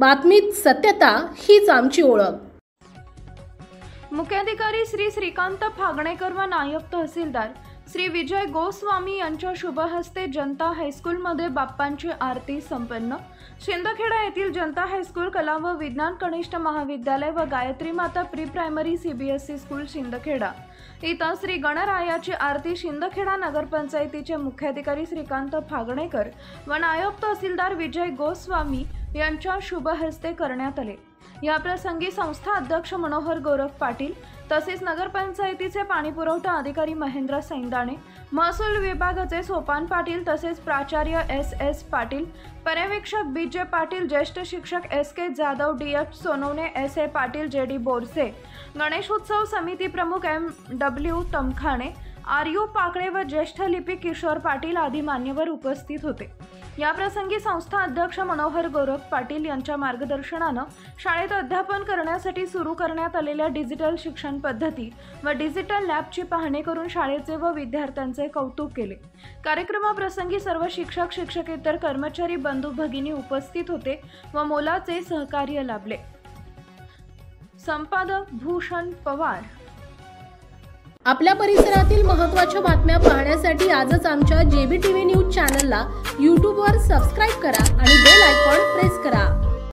बातमीत सत्यता हीच आमची ओळख। मुख्याधिकारी श्री श्रीकांत फागणेकर व नायब तहसीलदार श्री विजय गोस्वामी यांच्या शुभ हस्ते जनता हायस्कूलमध्ये बाप्पांची आरती संपन्न। शिंदखेडा येथील जनता हायस्कूल कला व विज्ञान कनिष्ठ महाविद्यालय व गायत्री माता pre primary CBSE school Shindkheda इथं श्री गणरायाची आरती शिंदखेडा नगरपंचायतीचे मुख्याधिकारी श्रीकांत फागणेकर व नायब तहसीलदार विजय गोस्वामी यांच्या शुभ हस्ते करण्यात आले। या प्रसंगी संस्था अध्यक्ष मनोहर गोरख पाटील तसेच नगरपंचायतीचे पाणीपुरवठा अधिकारी महेंद्र सैंदाणे, महसूल विभागाचे सोपान पाटील तसेच प्राचार्य एस पाटील, पर्यवेक्षक बीजे पाटील, ज्येष्ठ शिक्षक SK Jadhav, DF Sonawane, SA Patil, JD Borse, Ganeshotsav समिती प्रमुख MW तमखाणे, RU पाकळे व ज्येष्ठ लिपिक किशोर पाटील आदी मान्यवर उपस्थित होते। या प्रसंगी संस्था अध्यक्ष मनोहर गोरख पाटील यांच्या मार्गदर्शनानं शाळेत अध्यापन करण्यासाठी सुरू करण्यात आलेल्या डिजिटल शिक्षण पद्धती व डिजिटल लॅबची पाहणी करून शाळेचे व विद्यार्थ्यांचे कौतुक केले। कार्यक्रमाप्रसंगी सर्व शिक्षक शिक्षकेतर कर्मचारी बंधू भगिनी उपस्थित होते व मोलाचे सहकार्य लाभले। संपादक भूषण पवार। आपल्या परिसरातील महत्त्वाच्या बातम्या पाहण्यासाठी आजच आमच्या JBTV न्यूज चॅनलला YouTube वर सबस्क्राइब करा आणि बेल आयकॉन प्रेस करा।